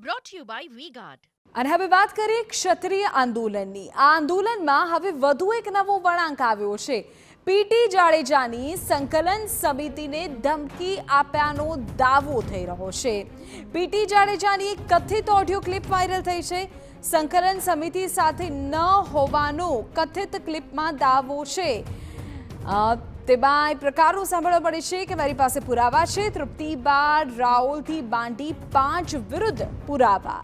brought to you by V-Guard. અને હવે વાત કરીએ ક્ષત્રિય આંદોલનની। આ આંદોલનમાં હવે વધુ એક નવો વળાંક આવ્યો છે। પીટી જાડેજાની સંકલન સમિતિને ધમકી આપ્યાનો દાવો થઈ રહ્યો છે। પીટી જાડેજાની એક કથિત ઓડિયો ક્લિપ વાયરલ થઈ છે। સંકલન સમિતિ સાથે ન હોવાનો કથિત ક્લિપમાં દાવો છે। તેમાં એ પ્રકારનું સાંભળવા મળે છે કે મારી પાસે પુરાવા છે। તૃપ્તિબા રાઓલથી માંડી 5 વિરુદ્ધ પુરાવા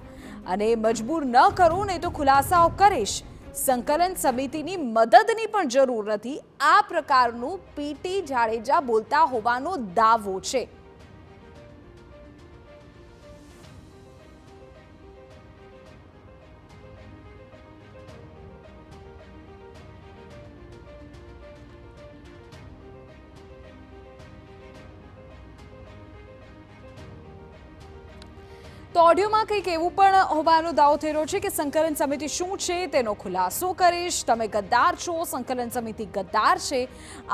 અને મજબૂર ન કરું નહીં તો ખુલાસાઓ કરીશ। સંકલન સમિતિની મદદની પણ જરૂર નથી। આ પ્રકારનું પીટી જાડેજા બોલતા હોવાનો દાવો છે। તો ઓડિયોમાં કંઈક એવું પણ હોવાનો દાવો થઈ રહ્યો છે કે સંકલન સમિતિ શું છે તેનો ખુલાસો કરીશ। તમે ગદ્દાર છો, સંકલન સમિતિ ગદ્દાર છે,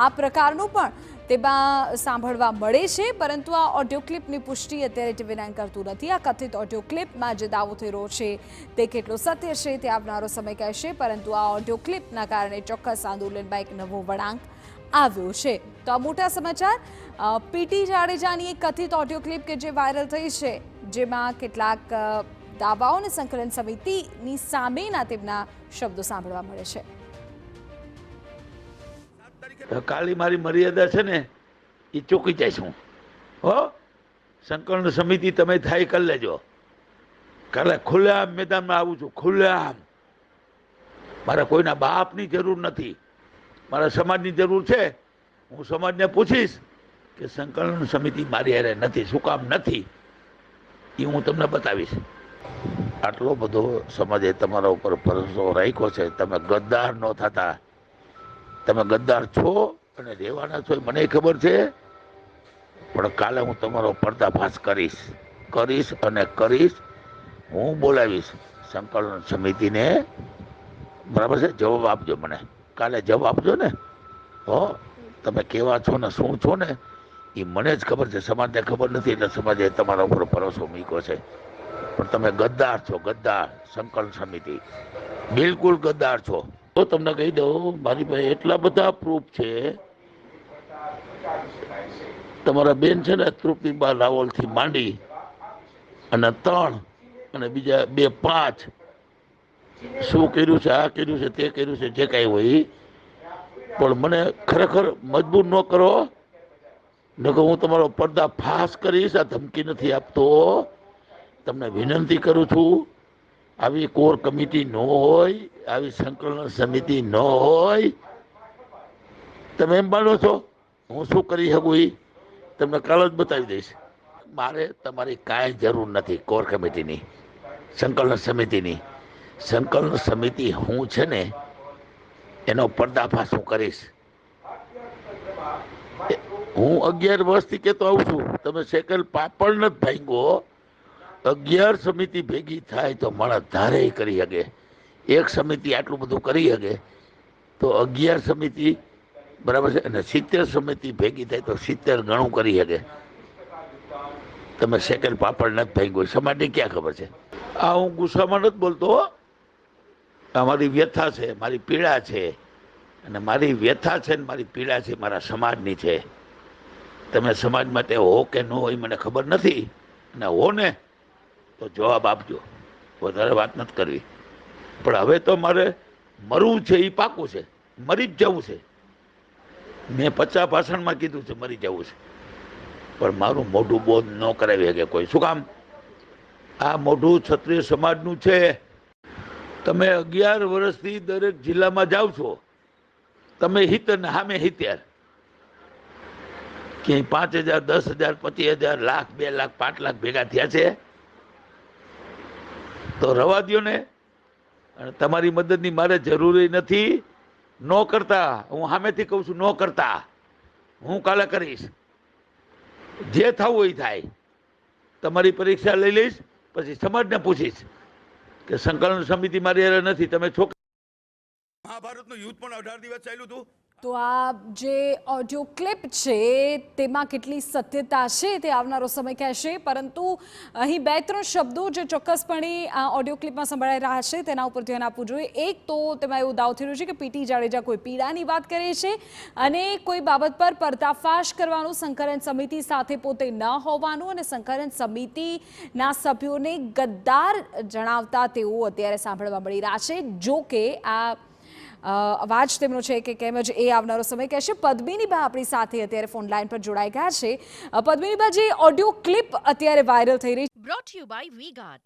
આ પ્રકારનું પણ તેમાં સાંભળવા મળે છે। પરંતુ આ ઓડિયો ક્લિપની પુષ્ટિ અત્યારે TV9 કરતું નથી। આ કથિત ઓડિયો ક્લિપમાં જે દાવો થઈ રહ્યો છે તે કેટલો સત્ય છે તે આવનારો સમય કહેશે। પરંતુ આ ઓડિયો ક્લિપના કારણે ચોક્કસ આંદોલનમાં એક નવો વળાંક આવ્યો છે। તો આ મોટા સમાચાર। પીટી જાડેજાની એક કથિત ઓડિયો ક્લિપ કે જે વાયરલ થઈ છે, જેમાં કેટલાક દાવાઓ અને સંકલન સમિતિની સામેના તેમના શબ્દો સાંભળવા મળે છે। કાલી મારી મર્યાદા છે ને એ ચૂકી જાય છું। હો, સંકલન સમિતિ તમે થાય કરી લેજો। કાલે ખુલ્લેઆમ મેદાનમાં આવું છું, ખુલ્લેઆમ। મારે કોઈના બાપની જરૂર નથી, મારા સમાજની જરૂર છે। હું સમાજને પૂછીશ કે સંકલન સમિતિ મારી હારે નથી, શું કામ નથી, એ હું તમને બતાવીશ। આટલો બધો સમાજે તમારા ઉપર ભરોસો રાખ્યો છે, તમે ગદ્દાર ન થતા। તમે ગદ્દાર છો અને રહેવાના છો મને ખબર છે, પણ કાલે હું તમારો પર્દાફાશ કરીશ અને કરીશ। હું બોલાવીશ સંકલન સમિતિને, બરાબર છે? જવાબ આપજો મને, કાલે જવાબ આપજો ને। હો, તમે કેવા છો ને શું છો ને એ મને જ ખબર છે, સમાજને ખબર નથી। એટલે સમાજે તમારા ઉપર ભરોસો મૂક્યો છે, પણ તમે ગદ્દાર છો, ગદ્દાર। સંકલન સમિતિ બિલકુલ ગદ્દાર છો। તો તમને કહી દઉં, મારી પાસે એટલા બધા પ્રૂફ છે। તમારા બેન છે ને તૃપ્તિબા રાવલથી માંડી અને 3 અને બીજા 2 5 શું કર્યું છે, આ કર્યું છે, તે કર્યું છે, જે કાંઈ હોય। પણ મને ખરેખર મજબૂર ન કરો, નકર હું તમારો પર્દાફાશ કરીશ। આ ધમકી નથી આપતો, તમને વિનંતી કરું છું। આવી કોર કમિટી ન હોય, આવી સંકલન સમિતિ ન હોય। તમે એમ માનો છો હું શું કરી શકું એ તમને કાલ જ બતાવી દઈશ। મારે તમારી કાંઈ જરૂર નથી કોર કમિટીની, સંકલન સમિતિની। સંકલન સમિતિ હું છે ને એનો પર્દાફાશ હું કરીશ। હું 11 વર્ષથી કહેતો આવું છું, તમે સેકલ પાપડ નથી ભાંગો। 11 સમિતિ ભેગી થાય તો માણસ ધારે કરી શકે। એક સમિતિ આટલું બધું કરી શકે તો 11 સમિતિ, બરાબર છે? અને 70 સમિતિ ભેગી થાય તો 70 ગણું કરી શકે। તમે સેકલ પાપડ નથી ભાંગ્યો, સમાજને ક્યાં ખબર છે? આ હું ગુસ્સામાં નથી બોલતો, આ મારી વ્યથા છે, મારી પીડા છે। અને મારી વ્યથા છે ને મારી પીડા છે મારા સમાજની છે। તમે સમાજ માટે હો કે ન હોય મને ખબર નથી, અને હો ને તો જવાબ આપજો, વધારે વાત નથી કરવી। પણ હવે તો મારે મરવું છે એ પાકું છે, મરી જ જવું છે। મેં 50 ભાષણમાં કીધું છે મરી જવું છે, પણ મારું મોઢું બોધ ન કરાવી શકે કોઈ। શું કામ? આ મોઢું ક્ષત્રિય સમાજનું છે। તમે 11 વર્ષથી દરેક જિલ્લામાં જાઓ છો, તમે હિત ને સામે 70, ક્યાંય 5000, 10,000, 25,000, લાખ, 2 લાખ, 5 લાખ ભેગા થયા છે? તો રવા દો ને। અને તમારી મદદની મારે જરૂરી નથી। ન કરતા, હું સામેથી કહું છું, ન કરતા। હું કાલે કરીશ, જે થવું એ થાય। તમારી પરીક્ષા લઈ લઈશ, પછી સમાજને પૂછીશ કે સંકલન સમિતિ મારી હારે નથી। તમે છોકરા મહાભારતનું યુદ્ધ પણ 18 દિવસ ચાલ્યું હતું। તો આ જે ઓડિયો ક્લિપ છે તેમાં કેટલી સત્યતા છે તે આવનારો સમય કહેશે, પરંતુ અહીં 2-3 શબ્દો જે ચોક્કસપણે આ ઓડિયો ક્લિપમાં સંભળાઈ રહ્યા છે તેના ઉપર ધ્યાન આપવું જોઈએ. એક તો તેમાં એવું દાવ થઈ રહ્યું છે કે પીટી જાડેજા કોઈ પીડાની વાત કરે છે અને કોઈ બાબત પર પર્દાફાશ કરવાનું સંકલન સમિતિ સાથે પોતે ન હોવાનું અને સંકલન સમિતિના સભ્યોને ગદ્દાર જણાવતા તેઓ અત્યારે સાંભળવા મળી રહ્યા છે. જો કે આ અવાજ તેમનો છે કે કેમ જ એ આવનારો સમય કહેશે. પદ્મિનીબા આપણી સાથે અત્યારે ફોન લાઈન પર જોડાઈ ગયા છે. પદ્મિનીબા, જે ઓડિયો ક્લિપ અત્યારે વાયરલ થઈ રહી Brought to you by VGuard.